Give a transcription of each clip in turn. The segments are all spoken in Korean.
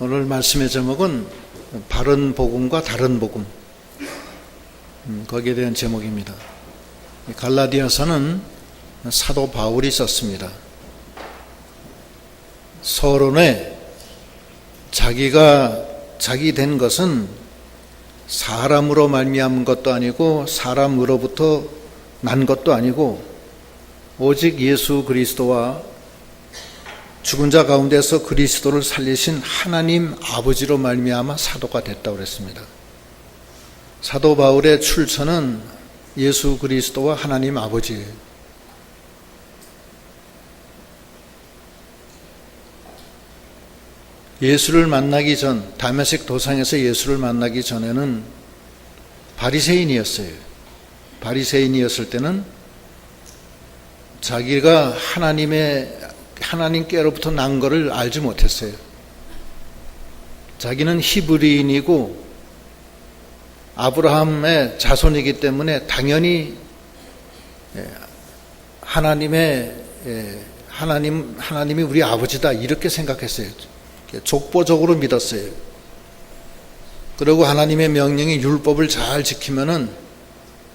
오늘 말씀의 제목은 바른 복음과 다른 복음, 거기에 대한 제목입니다. 갈라디아서는 사도 바울이 썼습니다. 서론에 자기가 자기 된 것은 사람으로 말미암은 것도 아니고 사람으로부터 난 것도 아니고 오직 예수 그리스도와 죽은 자 가운데서 그리스도를 살리신 하나님 아버지로 말미암아 사도가 됐다고 그랬습니다. 사도 바울의 출처는 예수 그리스도와 하나님 아버지예요. 예수를 만나기 전, 다메섹 도상에서 예수를 만나기 전에는 바리새인이었어요. 바리새인이었을 때는 자기가 하나님께로부터 난 것을 알지 못했어요. 자기는 히브리인이고 아브라함의 자손이기 때문에 당연히 하나님이 우리 아버지다 이렇게 생각했어요. 족보적으로 믿었어요. 그리고 하나님의 명령이 율법을 잘 지키면은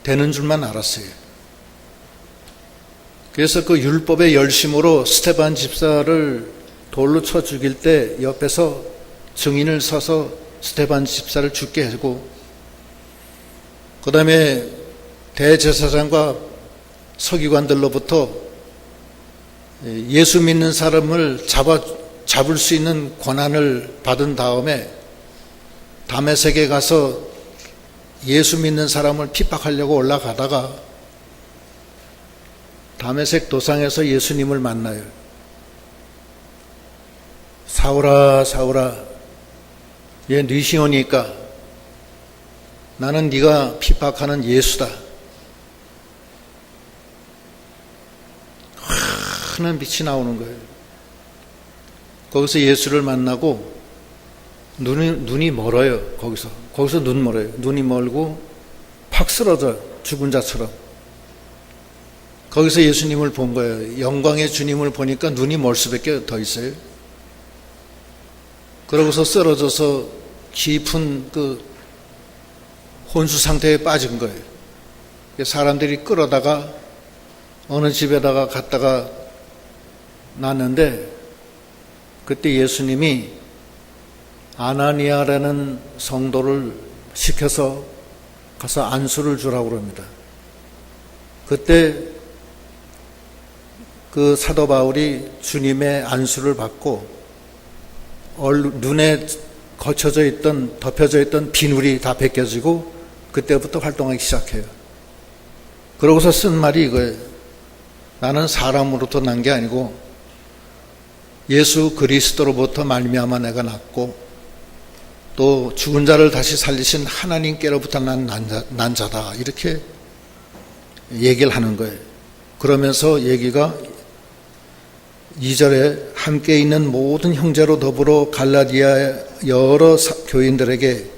되는 줄만 알았어요. 그래서 그 율법의 열심으로 스데반 집사를 돌로 쳐 죽일 때 옆에서 증인을 서서 스데반 집사를 죽게 하고, 그 다음에 대제사장과 서기관들로부터 예수 믿는 사람을 잡을 수 있는 권한을 받은 다음에 다메섹에 가서 예수 믿는 사람을 핍박하려고 올라가다가 다메섹 도상에서 예수님을 만나요. 사울아 사울아, 얘 뉘시오니까 나는 네가 핍박하는 예수다. 환한 빛이 나오는 거예요. 거기서 예수를 만나고 눈이 멀어요. 거기서 눈 멀어요. 눈이 멀고 팍 쓰러져, 죽은 자처럼. 거기서 예수님을 본 거예요. 영광의 주님을 보니까 눈이 멀 수밖에 더 있어요. 그러고서 쓰러져서 깊은 그 혼수 상태에 빠진 거예요. 사람들이 끌어다가 어느 집에다가 갔다가 놨는데, 그때 예수님이 아나니아라는 성도를 시켜서 가서 안수를 주라고 그럽니다. 그때 그 사도 바울이 주님의 안수를 받고 눈에 덮여져 있던 비늘이 다 벗겨지고 그때부터 활동하기 시작해요. 그러고서 쓴 말이 이거예요. 나는 사람으로부터 난 게 아니고 예수 그리스도로부터 말미암아 내가 났고 또 죽은 자를 다시 살리신 하나님께로부터 난 자다, 이렇게 얘기를 하는 거예요. 그러면서 얘기가 2절에 함께 있는 모든 형제로 더불어 갈라디아 여러 교인들에게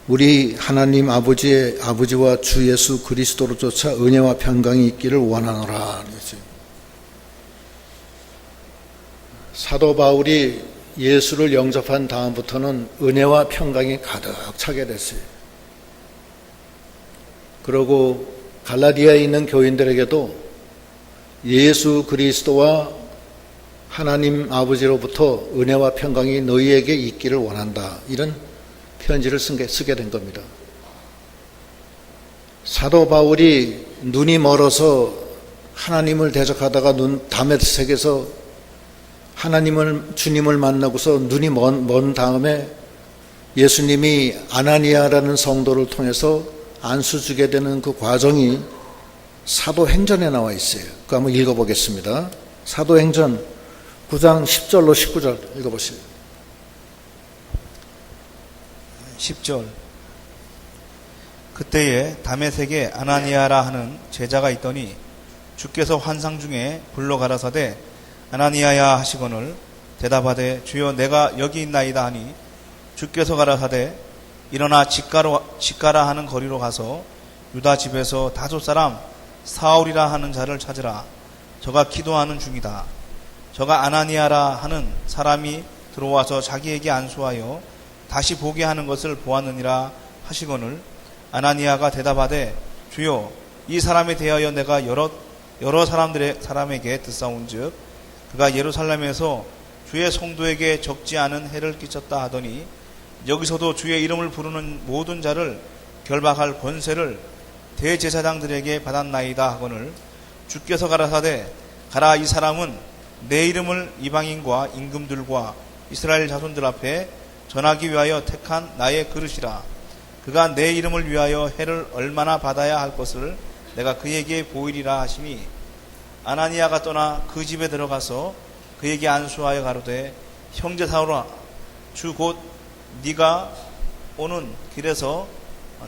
우리 하나님 아버지와 주 예수 그리스도로 쫓아 은혜와 평강이 있기를 원하노라. 사도 바울이 예수를 영접한 다음부터는 은혜와 평강이 가득 차게 됐어요. 그리고 갈라디아에 있는 교인들에게도 예수 그리스도와 하나님 아버지로부터 은혜와 평강이 너희에게 있기를 원한다, 이런 편지를 쓰게 된 겁니다. 사도 바울이 눈이 멀어서 하나님을 대적하다가 다메섹에서 주님을 만나고서 눈이 먼 다음에 예수님이 아나니아라는 성도를 통해서 안수 주게 되는 그 과정이 사도행전에 나와 있어요. 그거 한번 읽어보겠습니다. 사도행전 9장 10절로 19절 읽어보세요. 10절. 그때에 다메섹에 아나니아라 하는 제자가 있더니 주께서 환상 중에 불러 가라사대 아나니아야 하시거늘 대답하되 주여 내가 여기 있나이다 하니 주께서 가라사대 일어나 직가라 하는 거리로 가서 유다 집에서 다섯 사람 사울이라 하는 자를 찾으라. 저가 기도하는 중이다. 저가 아나니아라 하는 사람이 들어와서 자기에게 안수하여 다시 보게 하는 것을 보았느니라 하시거늘 아나니아가 대답하되 주여 이 사람에 대하여 내가 여러 사람에게 듣사온즉 그가 예루살렘에서 주의 성도에게 적지 않은 해를 끼쳤다 하더니 여기서도 주의 이름을 부르는 모든 자를 결박할 권세를 대제사장들에게 받았나이다 하거늘 주께서 가라사대 가라 이 사람은 내 이름을 이방인과 임금들과 이스라엘 자손들 앞에 전하기 위하여 택한 나의 그릇이라 그가 내 이름을 위하여 해를 얼마나 받아야 할 것을 내가 그에게 보이리라 하시니 아나니아가 떠나 그 집에 들어가서 그에게 안수하여 가로되 형제 사울아 주 곧 네가 오는 길에서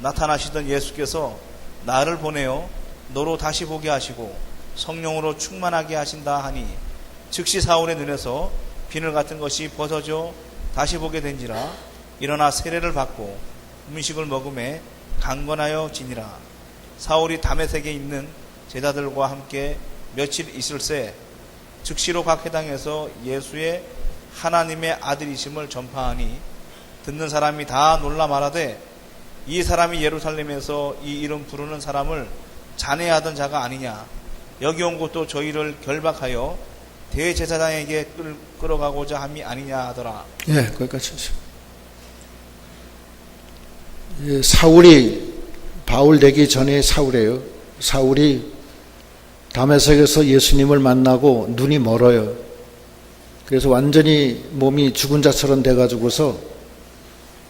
나타나시던 예수께서 나를 보내어 너로 다시 보게 하시고 성령으로 충만하게 하신다 하니 즉시 사울의 눈에서 비늘 같은 것이 벗어져 다시 보게 된지라 일어나 세례를 받고 음식을 먹음에 강건하여 지니라. 사울이 다메섹에 있는 제자들과 함께 며칠 있을새 즉시로 각 회당에서 예수의 하나님의 아들이심을 전파하니 듣는 사람이 다 놀라 말하되 이 사람이 예루살렘에서 이 이름 부르는 사람을 잔해하던 자가 아니냐. 여기 온 것도 저희를 결박하여 대제사장에게 끌어가고자 함이 아니냐 하더라. 예, 거기까지 하시죠. 예, 사울이 바울 되기 전에 사울이에요. 사울이 다메섹에서 예수님을 만나고 눈이 멀어요. 그래서 완전히 몸이 죽은 자처럼 돼가지고서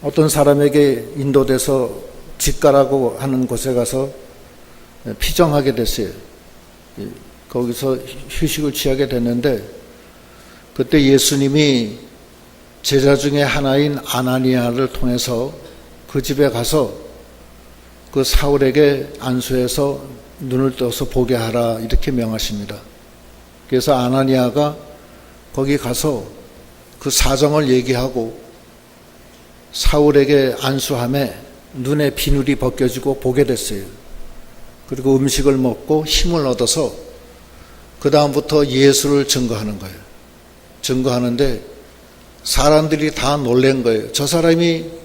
어떤 사람에게 인도돼서 집가라고 하는 곳에 가서 피정하게 됐어요. 거기서 휴식을 취하게 됐는데 그때 예수님이 제자 중에 하나인 아나니아를 통해서 그 집에 가서 그 사울에게 안수해서 눈을 떠서 보게 하라 이렇게 명하십니다. 그래서 아나니아가 거기 가서 그 사정을 얘기하고 사울에게 안수함에 눈에 비늘이 벗겨지고 보게 됐어요. 그리고 음식을 먹고 힘을 얻어서 그 다음부터 예수를 증거하는 거예요. 증거하는데 사람들이 다 놀란 거예요. 저 사람이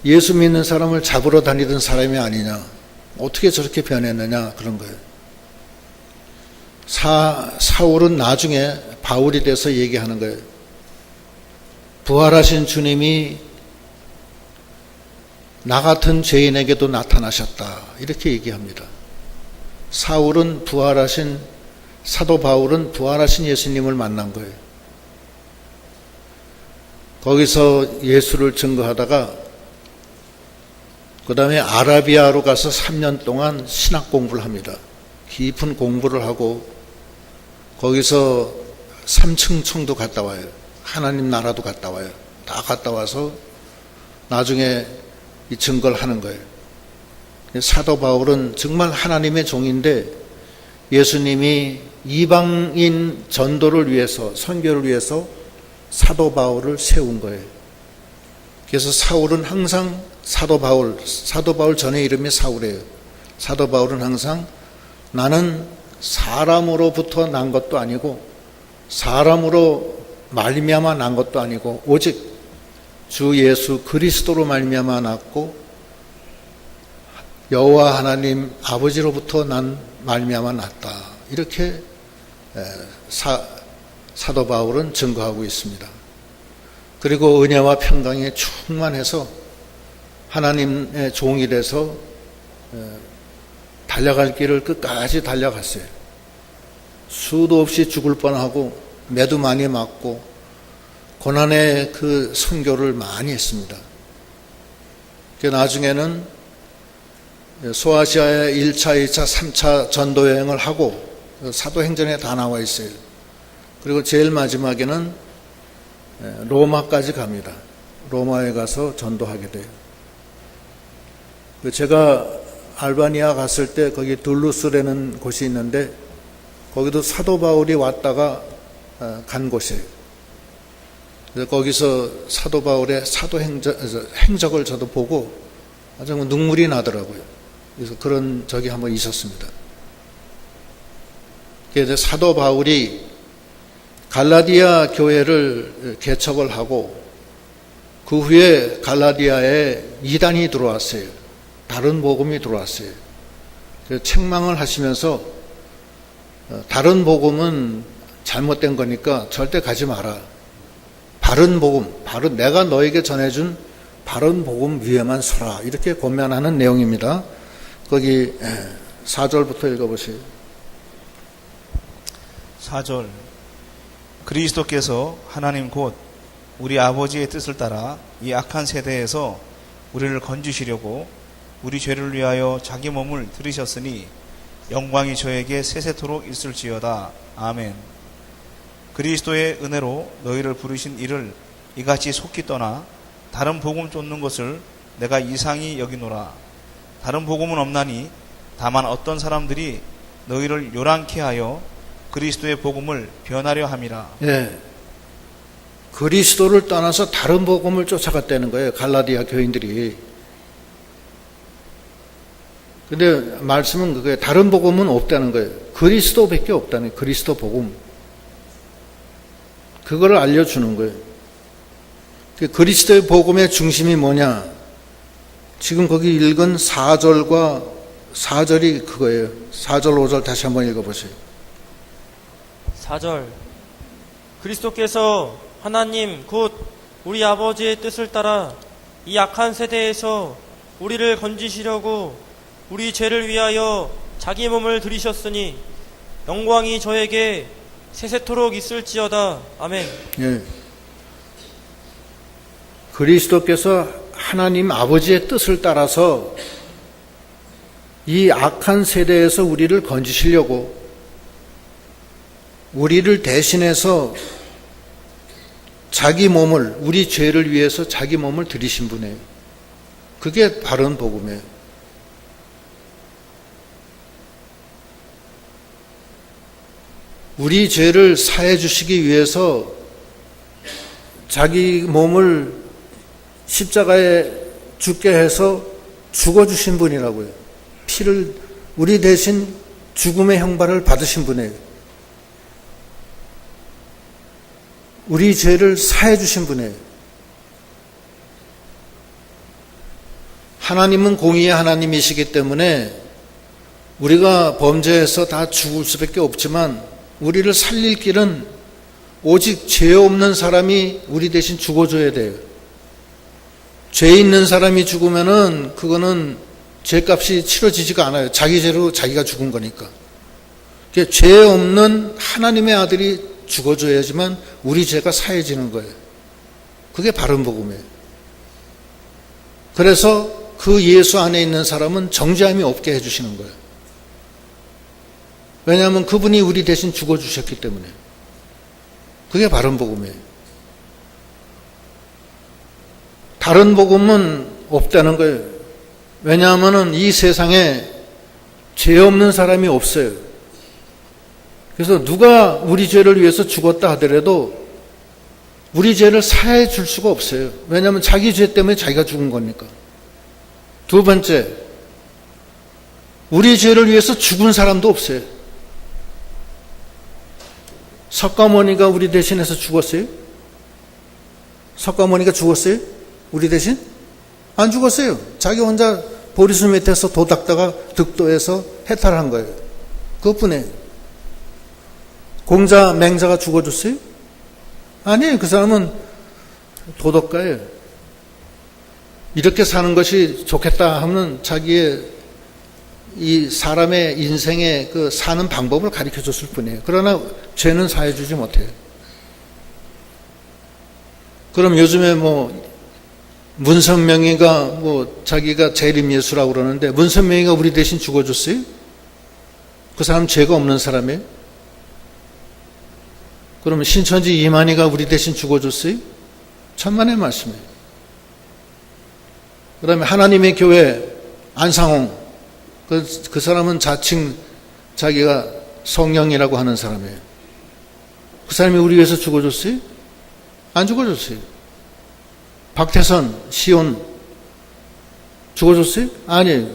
예수 믿는 사람을 잡으러 다니던 사람이 아니냐. 어떻게 저렇게 변했느냐 그런 거예요. 사울은 나중에 바울이 돼서 얘기하는 거예요. 부활하신 주님이 나 같은 죄인에게도 나타나셨다 이렇게 얘기합니다. 사울은 사도 바울은 부활하신 예수님을 만난 거예요. 거기서 예수를 증거하다가 그 다음에 아라비아로 가서 3년 동안 신학 공부를 합니다. 깊은 공부를 하고 거기서 3층 청도 갔다 와요. 하나님 나라도 갔다 와요. 다 갔다 와서 나중에 이 증거를 하는 거예요. 사도 바울은 정말 하나님의 종인데 예수님이 이방인 전도를 위해서 선교를 위해서 사도 바울을 세운 거예요. 그래서 사울은 항상 사도 바울 전에 이름이 사울이에요. 사도 바울은 항상 나는 사람으로부터 난 것도 아니고 사람으로 말미암아 난 것도 아니고 오직 주 예수 그리스도로 말미암아 났고 여호와 하나님 아버지로부터 난 말미암아 났다. 이렇게 사도 바울은 증거하고 있습니다. 그리고 은혜와 평강에 충만해서 하나님의 종이 돼서 달려갈 길을 끝까지 달려갔어요. 수도 없이 죽을 뻔하고 매도 많이 맞고 고난의 그 선교를 많이 했습니다. 나중에는 소아시아의 1차, 2차, 3차 전도 여행을 하고 사도행전에 다 나와 있어요. 그리고 제일 마지막에는 로마까지 갑니다. 로마에 가서 전도하게 돼요. 제가 알바니아 갔을 때 거기 둘루스라는 곳이 있는데 거기도 사도 바울이 왔다가 간 곳이에요. 그래서 거기서 사도 바울의 행적을 저도 보고 아주 눈물이 나더라고요. 그래서 그런 적이 한번 있었습니다. 그래서 사도 바울이 갈라디아 교회를 개척을 하고 그 후에 갈라디아에 이단이 들어왔어요. 다른 복음이 들어왔어요. 그래서 책망을 하시면서 다른 복음은 잘못된 거니까 절대 가지 마라. 바른 복음, 바른 내가 너에게 전해준 바른 복음 위에만 서라. 이렇게 권면하는 내용입니다. 거기 4절부터 읽어보세요. 4절. 그리스도께서 하나님 곧 우리 아버지의 뜻을 따라 이 악한 세대에서 우리를 건지시려고 우리 죄를 위하여 자기 몸을 들이셨으니 영광이 저에게 세세토록 있을지어다. 아멘. 그리스도의 은혜로 너희를 부르신 이를 이같이 속히 떠나 다른 복음 쫓는 것을 내가 이상히 여기노라. 다른 복음은 없나니 다만 어떤 사람들이 너희를 요란케 하여 그리스도의 복음을 변하려 함이라. 예. 그리스도를 떠나서 다른 복음을 쫓아갔다는 거예요. 갈라디아 교인들이. 근데 말씀은 그거예요. 다른 복음은 없다는 거예요. 그리스도밖에 없다는 거예요. 그리스도 복음. 그거를 알려주는 거예요. 그리스도의 복음의 중심이 뭐냐? 지금 거기 읽은 4절이 그거예요. 4절, 5절 다시 한번 읽어보세요. 4절. 그리스도께서 하나님 곧 우리 아버지의 뜻을 따라 이 악한 세대에서 우리를 건지시려고 우리 죄를 위하여 자기 몸을 들이셨으니 영광이 저에게 세세토록 있을지어다. 아멘. 예. 그리스도께서 하나님 아버지의 뜻을 따라서 이 악한 세대에서 우리를 건지시려고 우리를 대신해서 자기 몸을, 우리 죄를 위해서 자기 몸을 들이신 분이에요. 그게 바른 복음이에요. 우리 죄를 사해 주시기 위해서 자기 몸을 십자가에 죽게 해서 죽어주신 분이라고요. 피를, 우리 대신 죽음의 형벌을 받으신 분이에요. 우리 죄를 사해 주신 분이에요. 하나님은 공의의 하나님이시기 때문에 우리가 범죄해서 다 죽을 수밖에 없지만 우리를 살릴 길은 오직 죄 없는 사람이 우리 대신 죽어줘야 돼요. 죄 있는 사람이 죽으면은 그거는 죄값이 치러지지가 않아요. 자기 죄로 자기가 죽은 거니까. 죄 없는 하나님의 아들이 죽어줘야지만 우리 죄가 사해지는 거예요. 그게 바른 복음이에요. 그래서 그 예수 안에 있는 사람은 정죄함이 없게 해주시는 거예요. 왜냐하면 그분이 우리 대신 죽어주셨기 때문에. 그게 바른 복음이에요. 다른 복음은 없다는 거예요. 왜냐하면 이 세상에 죄 없는 사람이 없어요. 그래서 누가 우리 죄를 위해서 죽었다 하더라도 우리 죄를 사해 줄 수가 없어요. 왜냐하면 자기 죄 때문에 자기가 죽은 거니까. 두 번째, 우리 죄를 위해서 죽은 사람도 없어요. 석가모니가 우리 대신해서 죽었어요? 석가모니가 죽었어요? 우리 대신? 안 죽었어요. 자기 혼자 보리수 밑에서 도 닦다가 득도해서 해탈한 거예요. 그것뿐이에요. 공자, 맹자가 죽어줬어요? 아니에요. 그 사람은 도덕가예요. 이렇게 사는 것이 좋겠다 하면 자기의 이 사람의 인생의 그 사는 방법을 가르쳐 줬을 뿐이에요. 그러나 죄는 사해주지 못해요. 그럼 요즘에 뭐 문선명이가 뭐 자기가 재림예수라고 그러는데 문선명이가 우리 대신 죽어줬어요? 그 사람 죄가 없는 사람이에요? 그러면 신천지 이만희가 우리 대신 죽어줬어요? 천만의 말씀이에요. 그 다음에 하나님의 교회 안상홍, 그 사람은 자칭 자기가 성령이라고 하는 사람이에요. 그 사람이 우리 위해서 죽어줬어요? 안 죽어줬어요. 박태선, 시온 죽어줬어요? 아니에요.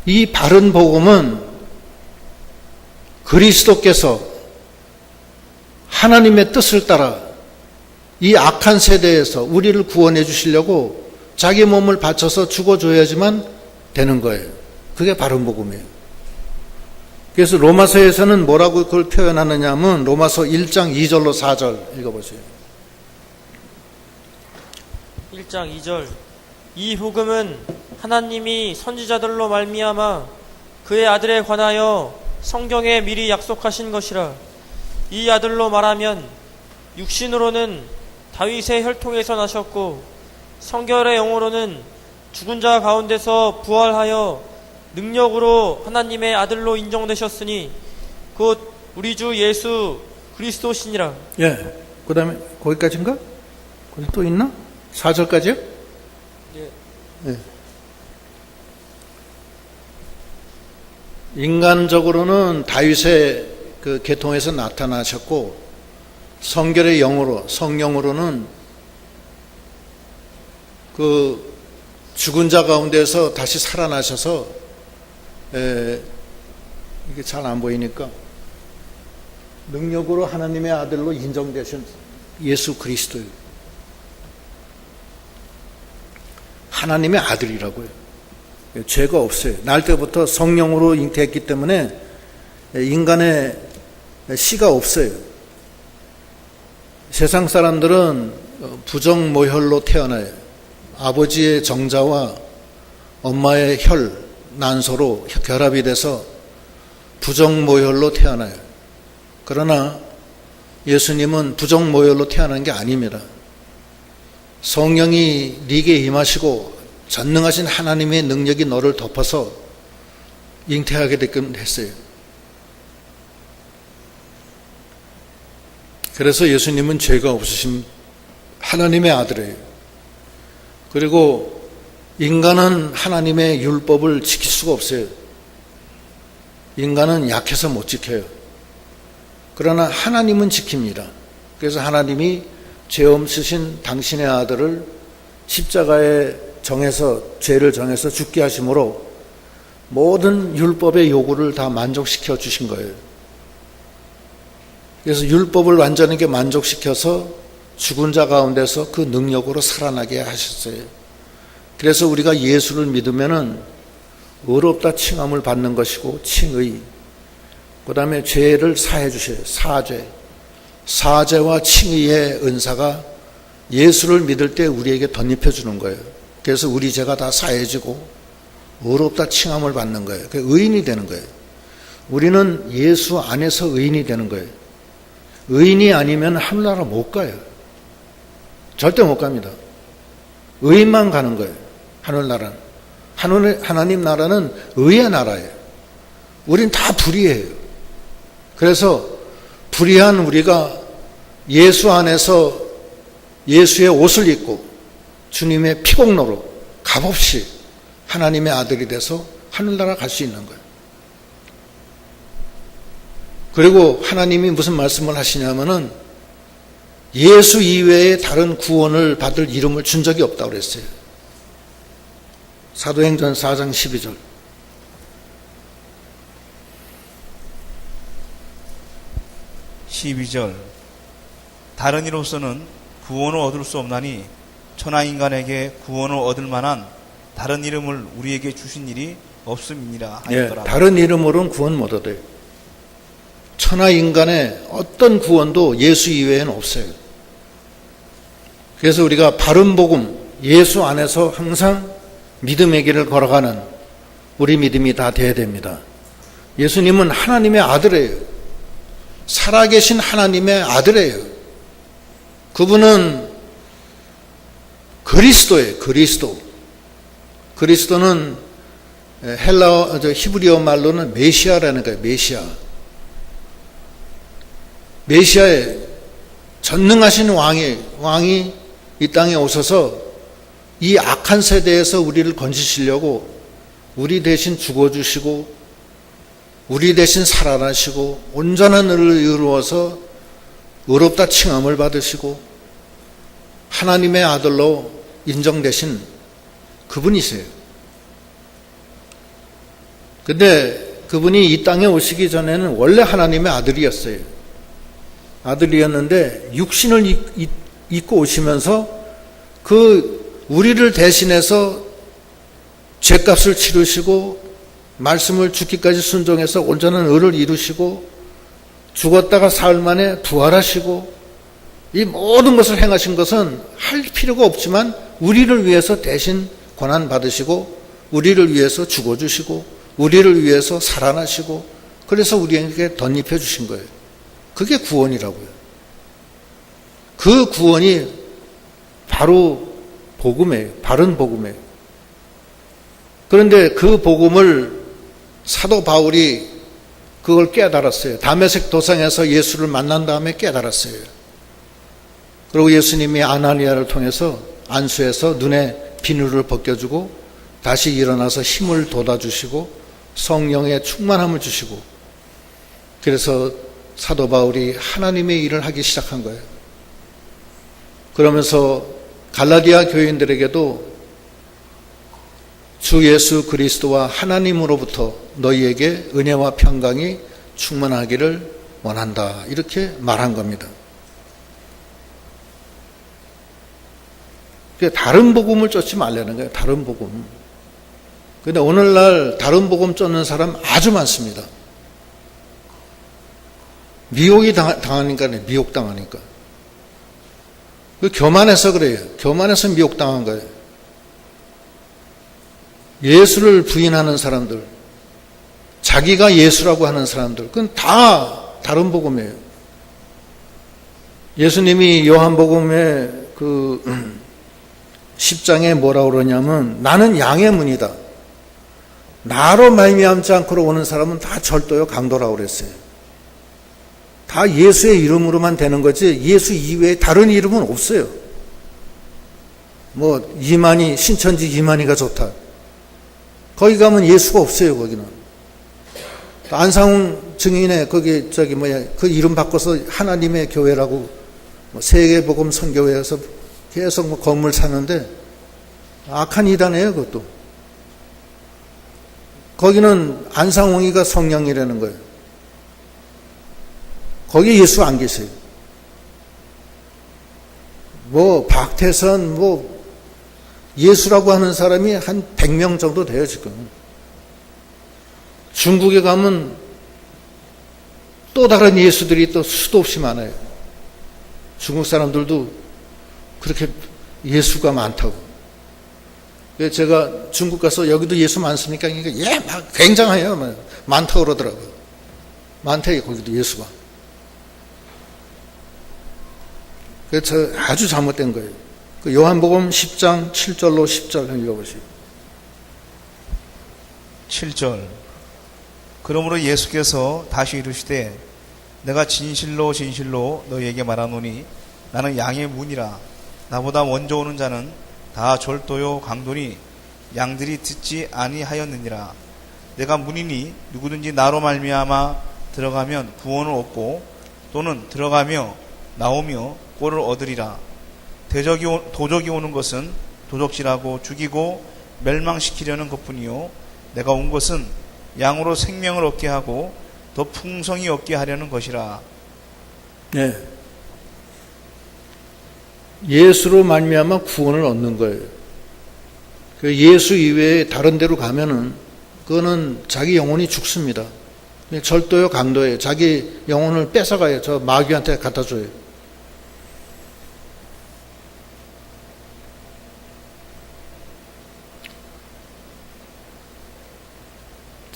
이 바른 복음은 그리스도께서 하나님의 뜻을 따라 이 악한 세대에서 우리를 구원해 주시려고 자기 몸을 바쳐서 죽어줘야지만 되는 거예요. 그게 바른 복음이에요. 그래서 로마서에서는 뭐라고 그걸 표현하느냐 하면 로마서 1장 2절로 4절 읽어보세요. 1장 2절. 이 복음은 하나님이 선지자들로 말미암아 그의 아들에 관하여 성경에 미리 약속하신 것이라. 이 아들로 말하면 육신으로는 다윗의 혈통에서 나셨고 성결의 영으로는 죽은 자 가운데서 부활하여 능력으로 하나님의 아들로 인정되셨으니 곧 우리 주 예수 그리스도시니라. 예. 그 다음에 거기까지인가? 거기 또 있나? 4절까지요? 예. 예. 인간적으로는 다윗의 그 계통에서 나타나셨고 성결의 영으로 성령으로는 그 죽은 자 가운데서 다시 살아나셔서 이게 잘 안 보이니까 능력으로 하나님의 아들로 인정되신 예수 그리스도예요. 하나님의 아들이라고요. 죄가 없어요. 날 때부터 성령으로 잉태했기 때문에 인간의 씨가 없어요. 세상 사람들은 부정모혈로 태어나요. 아버지의 정자와 엄마의 혈, 난소로 결합이 돼서 부정모혈로 태어나요. 그러나 예수님은 부정모혈로 태어난 게 아닙니다. 성령이 네게 임하시고 전능하신 하나님의 능력이 너를 덮어서 잉태하게 되긴 했어요. 그래서 예수님은 죄가 없으신 하나님의 아들이에요. 그리고 인간은 하나님의 율법을 지킬 수가 없어요. 인간은 약해서 못 지켜요. 그러나 하나님은 지킵니다. 그래서 하나님이 죄 없으신 당신의 아들을 십자가에 정해서 죄를 정해서 죽게 하심으로 모든 율법의 요구를 다 만족시켜 주신 거예요. 그래서 율법을 완전하게 만족시켜서 죽은 자 가운데서 그 능력으로 살아나게 하셨어요. 그래서 우리가 예수를 믿으면은 의롭다 칭함을 받는 것이고 칭의, 그 다음에 죄를 사해 주셔요. 사죄와 칭의의 은사가 예수를 믿을 때 우리에게 덧입혀 주는 거예요. 그래서 우리 죄가 다 사해지고 의롭다 칭함을 받는 거예요. 의인이 되는 거예요. 우리는 예수 안에서 의인이 되는 거예요. 의인이 아니면 하늘나라 못 가요. 절대 못 갑니다. 의인만 가는 거예요. 하늘나라는. 하나님 나라는 의의 나라예요. 우린 다 불의해요. 그래서 불의한 우리가 예수 안에서 예수의 옷을 입고 주님의 피공로로 값없이 하나님의 아들이 돼서 하늘나라 갈 수 있는 거예요. 그리고 하나님이 무슨 말씀을 하시냐면은 예수 이외에 다른 구원을 받을 이름을 준 적이 없다고 그랬어요. 사도행전 4장 12절. 다른 이로서는 구원을 얻을 수 없나니 천하 인간에게 구원을 얻을 만한 다른 이름을 우리에게 주신 일이 없음이니라 하였더라. 다른 이름으로는 구원 못 얻어요. 천하 인간의 어떤 구원도 예수 이외에는 없어요. 그래서 우리가 바른 복음, 예수 안에서 항상 믿음의 길을 걸어가는 우리 믿음이 다 돼야 됩니다. 예수님은 하나님의 아들이에요. 살아계신 하나님의 아들이에요. 그분은 그리스도예요. 그리스도는 히브리어 말로는 메시아라는 거예요. 메시아의 전능하신 왕이 이 땅에 오셔서 이 악한 세대에서 우리를 건지시려고 우리 대신 죽어주시고 우리 대신 살아나시고 온전한 의를 이루어서 의롭다 칭함을 받으시고 하나님의 아들로 인정되신 그분이세요. 근데 그분이 이 땅에 오시기 전에는 원래 하나님의 아들이었어요. 아들이었는데 육신을 입고 오시면서 그 우리를 대신해서 죄값을 치르시고 말씀을 죽기까지 순종해서 온전한 의를 이루시고 죽었다가 사흘 만에 부활하시고 이 모든 것을 행하신 것은 할 필요가 없지만 우리를 위해서 대신 고난 받으시고 우리를 위해서 죽어주시고 우리를 위해서 살아나시고 그래서 우리에게 덧입혀 주신 거예요. 그게 구원이라고요. 그 구원이 바로 복음이에요. 바른 복음이에요. 그런데 그 복음을 사도 바울이 그걸 깨달았어요. 다메섹 도상에서 예수를 만난 다음에 깨달았어요. 그리고 예수님이 아나니아를 통해서 안수해서 눈에 비누를 벗겨주고 다시 일어나서 힘을 돋아주시고 성령의 충만함을 주시고 그래서 사도 바울이 하나님의 일을 하기 시작한 거예요. 그러면서 갈라디아 교인들에게도 주 예수 그리스도와 하나님으로부터 너희에게 은혜와 평강이 충만하기를 원한다. 이렇게 말한 겁니다. 다른 복음을 쫓지 말라는 거예요. 다른 복음. 그런데 오늘날 다른 복음 쫓는 사람 아주 많습니다. 미혹이 당하니까, 미혹당하니까. 교만해서 그래요. 교만해서 미혹당한 거예요. 예수를 부인하는 사람들, 자기가 예수라고 하는 사람들, 그건 다 다른 복음이에요. 예수님이 요한복음의 그 10장에 뭐라고 그러냐면 나는 양의 문이다. 나로 말미암지 않고로 오는 사람은 다 절도요 강도라고 그랬어요. 다 예수의 이름으로만 되는 거지 예수 이외에 다른 이름은 없어요. 뭐 이만희 신천지 이만희가 좋다. 거기 가면 예수가 없어요. 거기는 안상훈 증인의 거기 그 이름 바꿔서 하나님의 교회라고 세계복음 선교회에서 계속 건물 사는데 악한 이단이에요. 그것도 거기는 안상홍이가 성령이라는 거예요. 거기 예수 안 계세요. 뭐 박태선 뭐 예수라고 하는 사람이 한 100명 정도 돼요. 지금 중국에 가면 또 다른 예수들이 또 수도 없이 많아요. 중국 사람들도 그렇게 예수가 많다고. 제가 중국 가서 여기도 예수 많습니까? 그러니까 예, 막 굉장해요. 많다고 그러더라고요. 많대요. 거기도 예수가. 그래서 아주 잘못된 거예요. 그 요한복음 10장 7절로 10절 읽어보시죠. 7절. 그러므로 예수께서 다시 이르시되 내가 진실로 진실로 너희에게 말하노니 나는 양의 문이라. 나보다 먼저 오는 자는 다 절도요 강도니 양들이 듣지 아니하였느니라. 내가 문이니 누구든지 나로 말미암아 들어가면 구원을 얻고 또는 들어가며 나오며 꼴을 얻으리라. 도적이 오는 것은 도적질하고 죽이고 멸망시키려는 것뿐이요 내가 온 것은 양으로 생명을 얻게 하고 더 풍성히 얻게 하려는 것이라. 네. 예수로 말미암아 구원을 얻는 거예요. 예수 이외에 다른 데로 가면은 그거는 자기 영혼이 죽습니다. 절도요 강도예요. 자기 영혼을 뺏어가요. 저 마귀한테 갖다 줘요.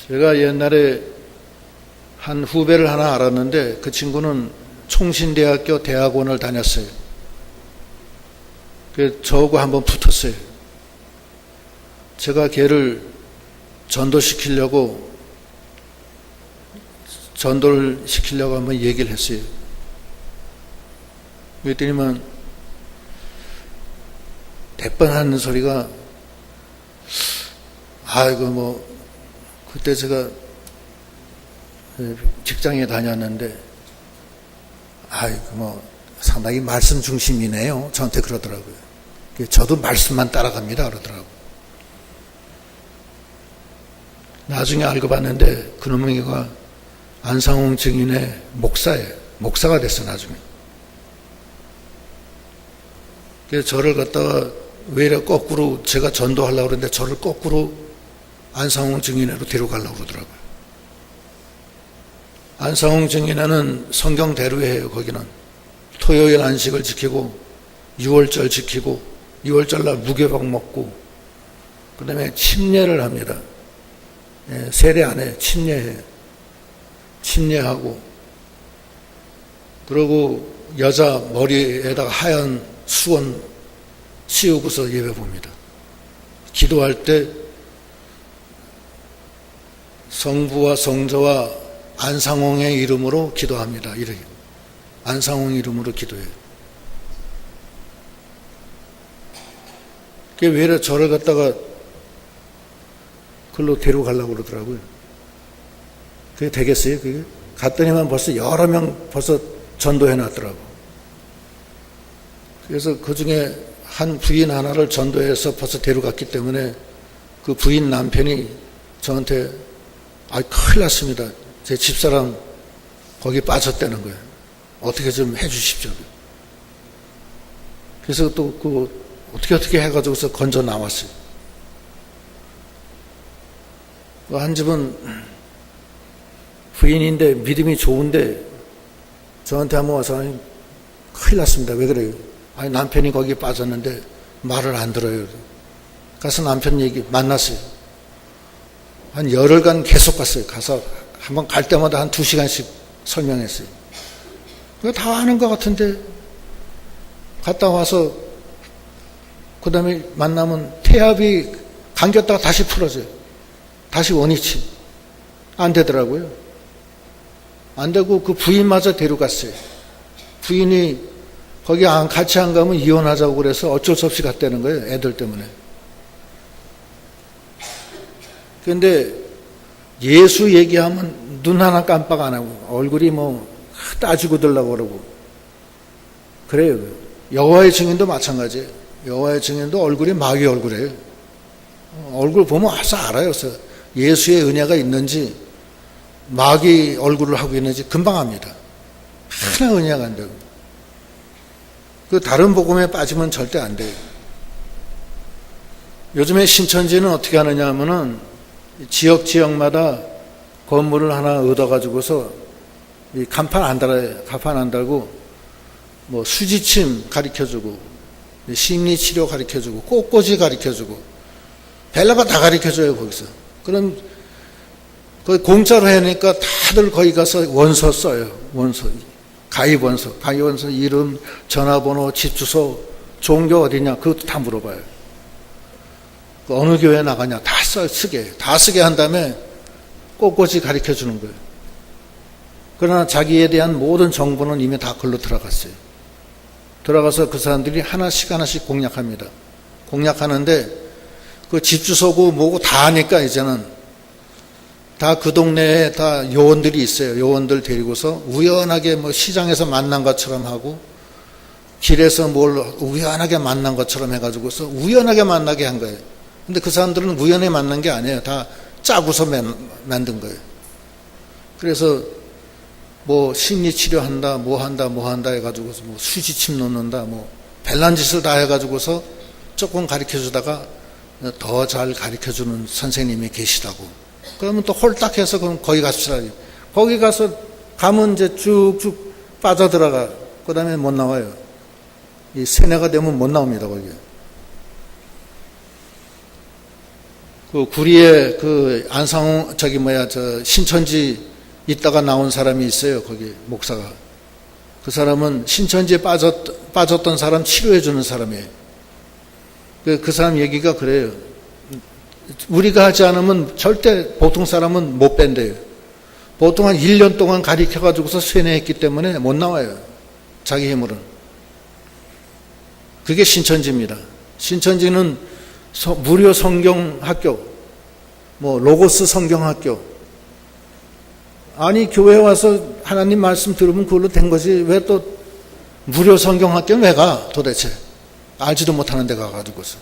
제가 옛날에 한 후배를 하나 알았는데 그 친구는 총신대학교 대학원을 다녔어요. 저하고 한번 붙었어요. 제가 걔를 전도를 시키려고 한번 얘기를 했어요. 그랬더니만 대번 하는 소리가 아이고 뭐 그때 제가 직장에 다녔는데 아이고 뭐 상당히 말씀 중심이네요. 저한테 그러더라고요. 저도 말씀만 따라갑니다. 그러더라고요. 나중에 알고 봤는데 그놈이가 안상홍 증인의 목사예요. 목사가 됐어 나중에. 그래서 저를 갖다가 왜 이래 거꾸로 제가 전도하려고 그러는데 저를 거꾸로 안상홍 증인회로 데려가려고 그러더라고요. 안상홍 증인회는 성경대로 해요. 거기는 토요일 안식을 지키고 6월절 지키고 6월절날 무교병 먹고 그 다음에 침례를 합니다. 세례 안 해. 침례해요. 침례하고 그리고 여자 머리에다가 하얀 수건 씌우고서 예배 봅니다. 기도할 때 성부와 성자와 안상홍의 이름으로 기도합니다. 이렇게 안상홍 이름으로 기도해요. 그게 왜 이래 저를 갖다가 글로 데려가려고 그러더라고요. 그게 되겠어요? 그게? 갔더니만 벌써 여러 명 벌써 전도해 놨더라고. 그래서 그 중에 한 부인 하나를 전도해서 벌써 데려갔기 때문에 그 부인 남편이 저한테 큰일 났습니다. 제 집사람 거기 빠졌다는 거예요. 어떻게 좀 해 주십시오. 그래서 또 그 어떻게 해가지고서 건져 나왔어요. 한 집은 부인인데 믿음이 좋은데 저한테 한번 와서 큰일 났습니다. 왜 그래요? 남편이 거기 빠졌는데 말을 안 들어요. 가서 남편 얘기 만났어요. 한 열흘간 계속 갔어요. 가서 한번 갈 때마다 한 2시간씩 설명했어요. 그거 다 아는 것 같은데 갔다 와서 그 다음에 만나면 태압이 감겼다가 다시 풀어져요. 다시 원위치. 안 되더라고요. 안 되고 그 부인마저 데려갔어요. 부인이 거기 같이 안 가면 이혼하자고 그래서 어쩔 수 없이 갔다는 거예요. 애들 때문에. 그런데 예수 얘기하면 눈 하나 깜빡 안 하고 얼굴이 뭐 따지고 들라고 그러고 그래요. 여호와의 증인도 마찬가지예요. 여호와의 증인도 얼굴이 마귀 얼굴이에요. 얼굴 보면 와서 알아요. 그래서 예수의 은혜가 있는지 마귀 얼굴을 하고 있는지 금방 압니다. 하나 은혜가 안 되고. 그 다른 복음에 빠지면 절대 안 돼요. 요즘에 신천지는 어떻게 하느냐 하면은 지역마다 건물을 하나 얻어가지고서 이 간판 안 달아요. 간판 안 달고 뭐 수지침 가르쳐주고 심리치료 가르쳐주고 꽃꽂이 가르쳐주고 벨라가 다 가르쳐줘요. 거기서. 그럼 거기 공짜로 해니까 다들 거기 가서 원서 써요. 원서. 가입원서 이름, 전화번호, 집 주소, 종교 어디냐 그것도 다 물어봐요. 어느 교회 나가냐 다 쓰게 한 다음에 꼿꼿이 가르쳐 주는 거예요. 그러나 자기에 대한 모든 정보는 이미 다 글로 들어갔어요. 들어가서 그 사람들이 하나씩 공략합니다. 공략하는데 그 집 주소고 뭐고 다 아니까 이제는 다 그 동네에 다 요원들이 있어요. 요원들 데리고서 우연하게 뭐 시장에서 만난 것처럼 하고 길에서 뭘 우연하게 만난 것처럼 해가지고서 우연하게 만나게 한 거예요. 근데 그 사람들은 우연히 만난 게 아니에요. 다 짜고서 만든 거예요. 그래서 뭐 심리치료한다, 뭐 한다 해가지고서 뭐 수지침 놓는다, 뭐 별난 짓을 다 해가지고서 조금 가르쳐 주다가 더 잘 가르쳐 주는 선생님이 계시다고. 그러면 또 홀딱해서 그럼 거기 갑시다. 거기 가면 이제 쭉쭉 빠져들어가. 그 다음에 못 나와요. 이 세뇌가 되면 못 나옵니다, 거기. 그 구리에 그 안상홍, 신천지 있다가 나온 사람이 있어요, 거기 목사가. 그 사람은 신천지에 빠졌던 사람 치료해주는 사람이에요. 그 사람 얘기가 그래요. 우리가 하지 않으면 절대 보통 사람은 못 뺀대요. 보통 한 1년 동안 가르쳐가지고서 세뇌했기 때문에 못 나와요. 자기 힘으로는. 그게 신천지입니다. 신천지는 무료 성경학교, 뭐 로고스 성경학교. 아니 교회 와서 하나님 말씀 들으면 그걸로 된 거지 왜 또 무료 성경학교는 왜 가 도대체. 알지도 못하는 데 가가지고서.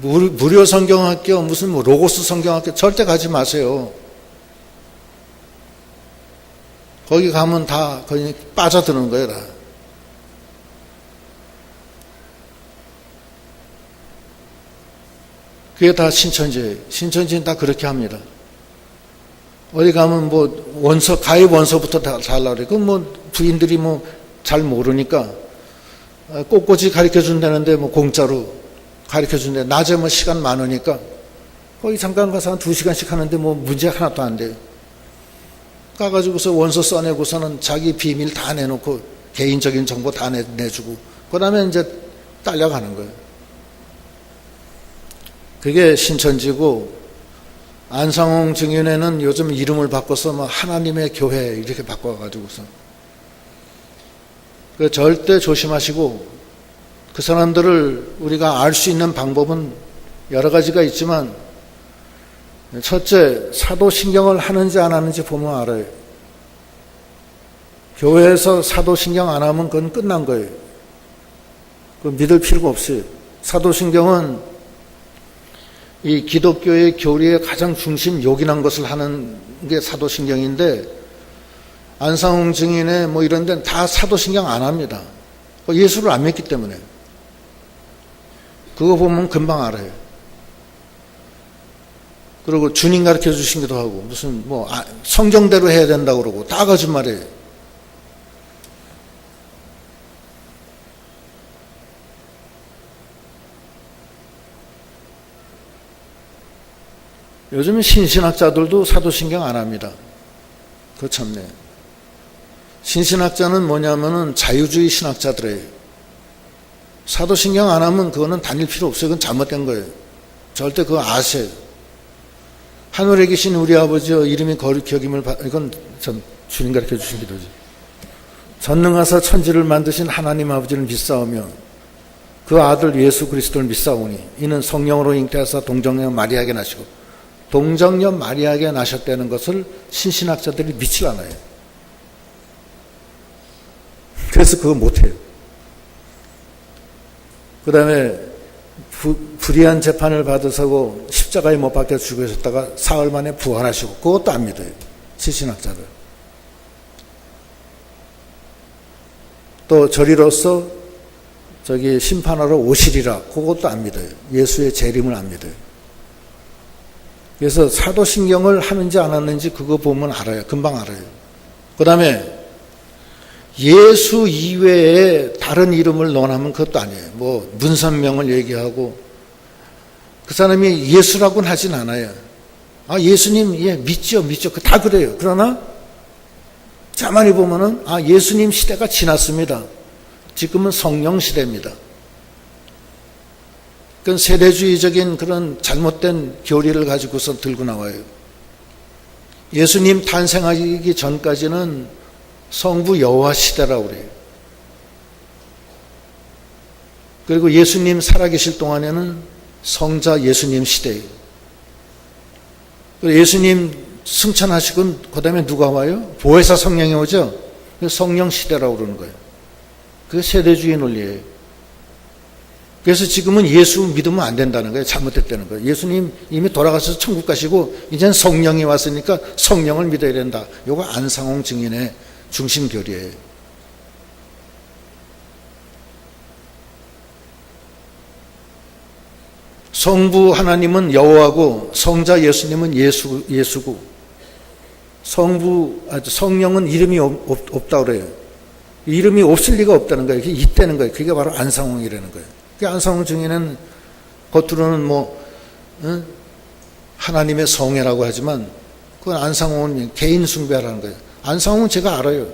무료 성경학교, 무슨 뭐 로고스 성경학교 절대 가지 마세요. 거기 가면 다 거의 빠져드는 거예요, 다. 그게 다 신천지예요. 신천지는 다 그렇게 합니다. 어디 가면 뭐 원서, 가입 원서부터 다 달라고 그래. 그럼 뭐 부인들이 뭐 잘 모르니까 꼿꼿이 가르쳐 준다는데 뭐 공짜로 가르쳐 준대. 낮에 뭐 시간 많으니까 거기 잠깐 가서 한 2시간씩 하는데 뭐 문제 하나도 안 돼요. 가가지고서 원서 써내고서는 자기 비밀 다 내놓고 개인적인 정보 다 내주고 그 다음에 이제 딸려가는 거예요. 그게 신천지고, 안상홍 증인회는 요즘 이름을 바꿔서 뭐 하나님의 교회 이렇게 바꿔가지고서 그 절대 조심하시고, 그 사람들을 우리가 알 수 있는 방법은 여러 가지가 있지만, 첫째, 사도신경을 하는지 안 하는지 보면 알아요. 교회에서 사도신경 안 하면 그건 끝난 거예요. 그 믿을 필요가 없어요. 사도신경은 이 기독교의 교리의 가장 중심 요긴한 것을 하는 게 사도신경인데, 안상홍 증인의 뭐 이런 데는 다 사도신경 안 합니다. 예수를 안 믿기 때문에. 그거 보면 금방 알아요. 그리고 주님 가르쳐 주신기도 하고, 무슨 뭐 성경대로 해야 된다고 그러고, 다 거짓말이에요. 요즘 신신학자들도 사도신경 안 합니다. 그거 참네. 신신학자는 뭐냐면은 자유주의 신학자들이에요. 사도신경 안 하면 그거는 다닐 필요 없어요. 그건 잘못된 거예요. 절대 그거 아세요. 하늘에 계신 우리 아버지여 이름이 거룩히 여김을 이건 전 주님 가르쳐 주신 기도지. 전능하사 천지를 만드신 하나님 아버지를 믿사오며 그 아들 예수 그리스도를 믿사오니 이는 성령으로 잉태하사 동정녀 마리아에게 나시고 동정녀 마리아에게 나셨다는 것을 신신학자들이 믿지 않아요. 그래서 그거 못해요. 그 다음에 불의한 재판을 받으시고 십자가에 못 박혀 죽으셨다가 사흘 만에 부활하시고 그것도 안 믿어요. 신신학자들. 또 저리로서 저기 심판하러 오시리라 그것도 안 믿어요. 예수의 재림을 안 믿어요. 그래서 사도신경을 하는지 안 하는지 그거 보면 알아요. 금방 알아요. 그 다음에 예수 이외에 다른 이름을 논하면 그것도 아니에요. 뭐 문선명을 얘기하고 그 사람이 예수라고는 하진 않아요. 아 예수님 예 믿죠. 그 다 그래요. 그러나 가만히 보면은 아 예수님 시대가 지났습니다. 지금은 성령 시대입니다. 그건 세대주의적인 그런 잘못된 교리를 가지고서 들고 나와요. 예수님 탄생하기 전까지는 성부 여호와 시대라고 그래요. 그리고 예수님 살아계실 동안에는 성자 예수님 시대예요. 예수님 승천하시고 그 다음에 누가 와요? 보혜사 성령이 오죠? 성령 시대라고 그러는 거예요. 그게 세대주의 논리예요. 그래서 지금은 예수 믿으면 안 된다는 거예요. 잘못됐다는 거예요. 예수님 이미 돌아가셔서 천국 가시고 이제는 성령이 왔으니까 성령을 믿어야 된다. 이거 안상홍 증인의 중심 교리예요. 성부 하나님은 여호와고 성자 예수님은 예수고 성령은 이름이 없다고 그래요. 이름이 없을 리가 없다는 거예요. 그게 있다는 거예요. 그게 바로 안상홍이라는 거예요. 그 안상홍 증인은 겉으로는 뭐 하나님의 성애라고 하지만 그건 안상홍은 개인 숭배라는 거예요. 안상홍은 제가 알아요.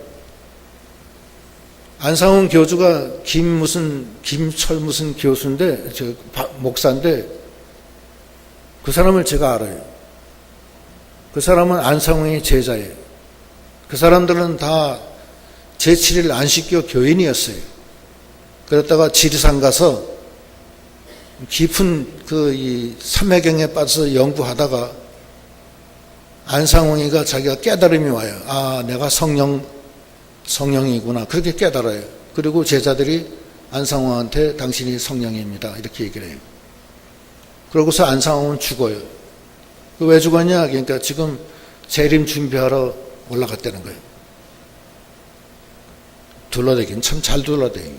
안상홍 교주가 김철 무슨 교수인데 목사인데 그 사람을 제가 알아요. 그 사람은 안상홍의 제자예요. 그 사람들은 다 제7일 안식교 교인이었어요. 그랬다가 지리산 가서 깊은 이 삼매경에 빠져서 연구하다가 안상홍이가 자기가 깨달음이 와요. 아, 내가 성령이구나. 그렇게 깨달아요. 그리고 제자들이 안상홍한테 당신이 성령입니다. 이렇게 얘기를 해요. 그러고서 안 상하면 죽어요. 왜 죽었냐? 그러니까 지금 재림 준비하러 올라갔다는 거예요. 둘러대긴 참 잘 둘러대요.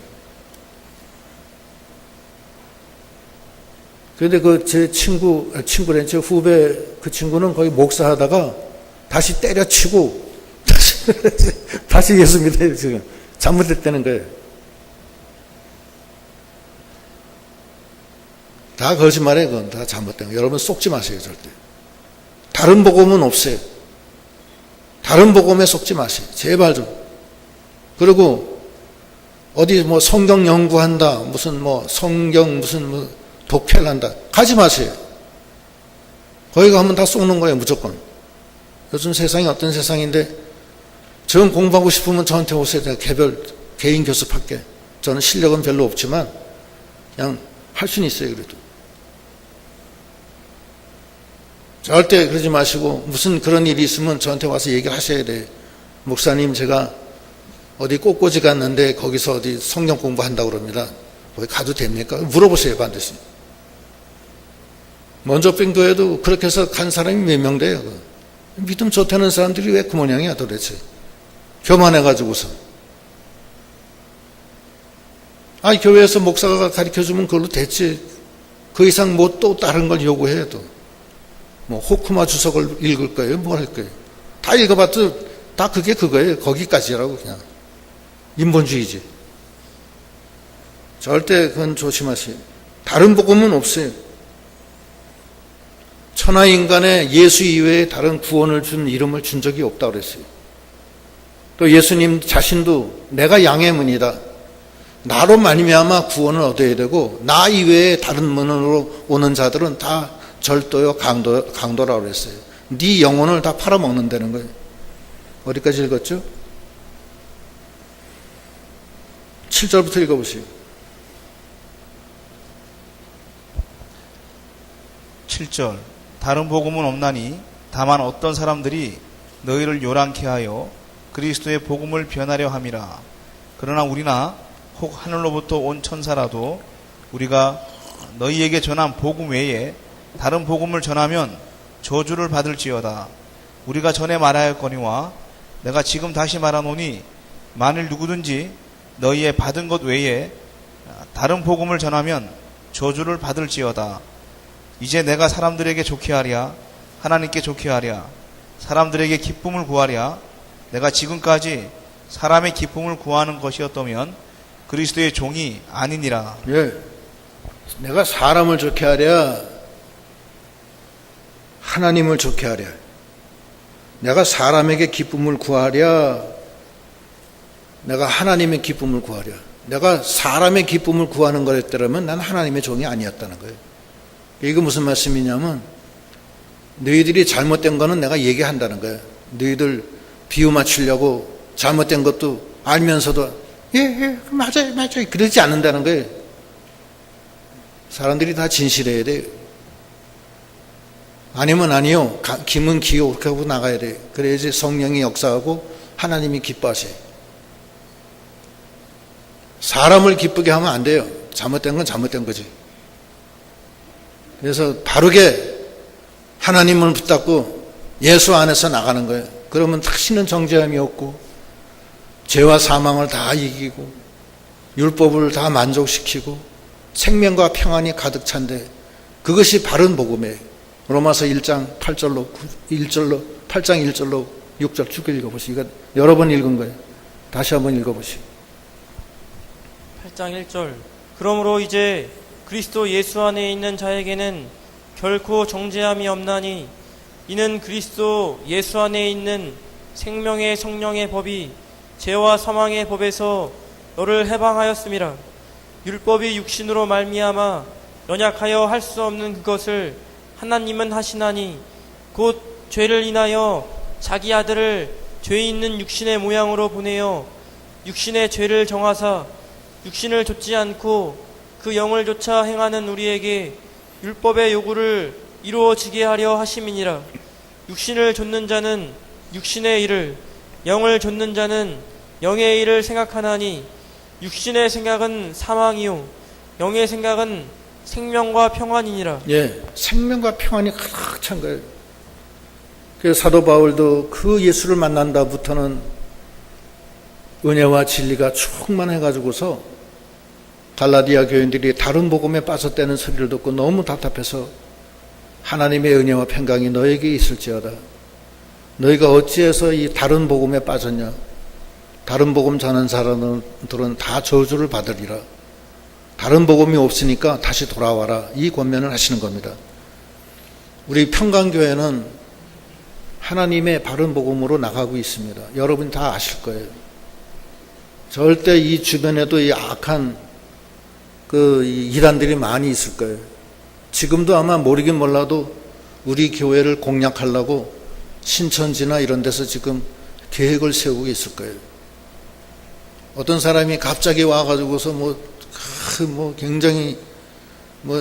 그런데 그 제 친구래, 제 후배 그 친구는 거의 목사하다가 다시 때려치고 다시 예수 믿어요. 지금 잘못됐다는 거예요. 다 거짓말이에요. 그건 다 잘못된 거예요. 여러분 속지 마세요. 절대. 다른 복음은 없어요. 다른 복음에 속지 마세요. 제발 좀. 그리고 어디 뭐 성경 연구한다, 무슨 뭐 성경 무슨 뭐 독해를 한다, 가지 마세요. 거기 가면 다 속는 거예요. 무조건. 요즘 세상이 어떤 세상인데, 전 공부하고 싶으면 저한테 오세요. 제가 개인 교습할게. 저는 실력은 별로 없지만 그냥 할 수는 있어요. 그래도 절대 그러지 마시고, 무슨 그런 일이 있으면 저한테 와서 얘기를 하셔야 돼요. 목사님, 제가 어디 꽃꽂이 갔는데 거기서 어디 성경 공부한다고 그럽니다. 거기 가도 됩니까? 물어보세요. 반드시. 먼저 뵌 교회도 그렇게 해서 간 사람이 몇 명 돼요. 믿음 좋다는 사람들이 왜 그 모양이야 도대체. 교만해가지고서. 아니, 교회에서 목사가 가르쳐주면 그걸로 됐지. 그 이상 뭐 또 다른 걸 요구해요. 또 뭐 호크마 주석을 읽을 거예요? 뭘 할 거예요? 다 읽어봐도 다 그게 그거예요. 거기까지라고. 그냥 인본주의지. 절대 그건 조심하세요. 다른 복음은 없어요. 천하인간에 예수 이외에 다른 구원을 준 이름을 준 적이 없다고 그랬어요. 또 예수님 자신도 내가 양의 문이다. 나로 말미암아 구원을 얻어야 되고, 나 이외에 다른 문으로 오는 자들은 다 절도요 강도라고 그랬어요. 네 영혼을 다 팔아먹는다는 거예요. 어디까지 읽었죠? 7절부터 읽어보세요. 7절. 다른 복음은 없나니 다만 어떤 사람들이 너희를 요란케 하여 그리스도의 복음을 변하려 함이라. 그러나 우리나 혹 하늘로부터 온 천사라도 우리가 너희에게 전한 복음 외에 다른 복음을 전하면 저주를 받을지어다. 우리가 전에 말하였거니와 내가 지금 다시 말하노니 만일 누구든지 너희의 받은 것 외에 다른 복음을 전하면 저주를 받을지어다. 이제 내가 사람들에게 좋게 하랴, 하나님께 좋게 하랴, 사람들에게 기쁨을 구하랴. 내가 지금까지 사람의 기쁨을 구하는 것이었다면 그리스도의 종이 아니니라. 예, 내가 사람을 좋게 하랴, 하나님을 좋게 하랴. 내가 사람에게 기쁨을 구하랴, 내가 하나님의 기쁨을 구하랴. 내가 사람의 기쁨을 구하는 거였더라면 난 하나님의 종이 아니었다는 거예요. 이게 무슨 말씀이냐면, 너희들이 잘못된 거는 내가 얘기한다는 거예요. 너희들 비유 맞추려고 잘못된 것도 알면서도 예, 맞아요, 그러지 않는다는 거예요. 사람들이 다 진실해야 돼요. 아니면 아니요, 기면 기요, 그렇게 하고 나가야 돼요. 그래야지 성령이 역사하고 하나님이 기뻐하세요. 사람을 기쁘게 하면 안 돼요. 잘못된 건 잘못된 거지. 그래서 바르게 하나님을 붙잡고 예수 안에서 나가는 거예요. 그러면 다시는 정죄함이 없고 죄와 사망을 다 이기고 율법을 다 만족시키고 생명과 평안이 가득 찬데, 그것이 바른 복음이에요. 로마서 1장 8장 1절로 6절 쭉 읽어보시고, 이거 여러 번 읽은 거예요. 다시 한번 읽어보시고. 8장 1절. 그러므로 이제 그리스도 예수 안에 있는 자에게는 결코 정죄함이 없나니, 이는 그리스도 예수 안에 있는 생명의 성령의 법이 죄와 사망의 법에서 너를 해방하였음이라. 율법이 육신으로 말미암아 연약하여 할 수 없는 그것을 하나님은 하시나니, 곧 죄를 인하여 자기 아들을 죄 있는 육신의 모양으로 보내어 육신의 죄를 정하사 육신을 좇지 않고 그 영을 좇아 행하는 우리에게 율법의 요구를 이루어지게 하려 하심이니라. 육신을 좇는 자는 육신의 일을, 영을 좇는 자는 영의 일을 생각하나니, 육신의 생각은 사망이요 영의 생각은 생명과 평안이니라. 예, 생명과 평안이 가득 찬 거예요. 그래서 사도 바울도 그 예수를 만난다부터는 은혜와 진리가 충만해가지고서 갈라디아 교인들이 다른 복음에 빠졌다는 소리를 듣고 너무 답답해서 하나님의 은혜와 평강이 너에게 있을지어다. 너희가 어찌해서 이 다른 복음에 빠졌냐. 다른 복음 전하는 사람들은 다 저주를 받으리라. 다른 복음이 없으니까 다시 돌아와라. 이 권면을 하시는 겁니다. 우리 평강교회는 하나님의 바른 복음으로 나가고 있습니다. 여러분 다 아실 거예요. 절대 이 주변에도 이 악한 그 이단들이 많이 있을 거예요. 지금도 아마 모르긴 몰라도 우리 교회를 공략하려고 신천지나 이런 데서 지금 계획을 세우고 있을 거예요. 어떤 사람이 갑자기 와가지고서 굉장히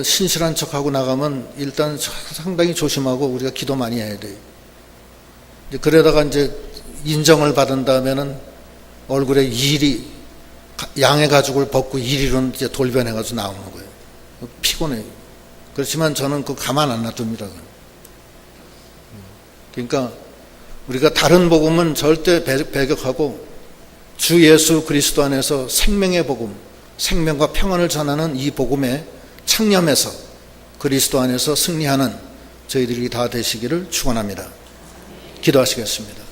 신실한 척하고 나가면 일단 상당히 조심하고 우리가 기도 많이 해야 돼요. 그러다가 이제 인정을 받은 다음에는 얼굴에 양의 가죽을 벗고 이리로 이제 돌변해가지고 나오는 거예요. 피곤해요. 그렇지만 저는 그거 가만 안 놔둡니다. 그러니까 우리가 다른 복음은 절대 배격하고 주 예수 그리스도 안에서 생명의 복음, 생명과 평안을 전하는 이 복음에 창념해서 그리스도 안에서 승리하는 저희들이 다 되시기를 축원합니다. 기도하시겠습니다.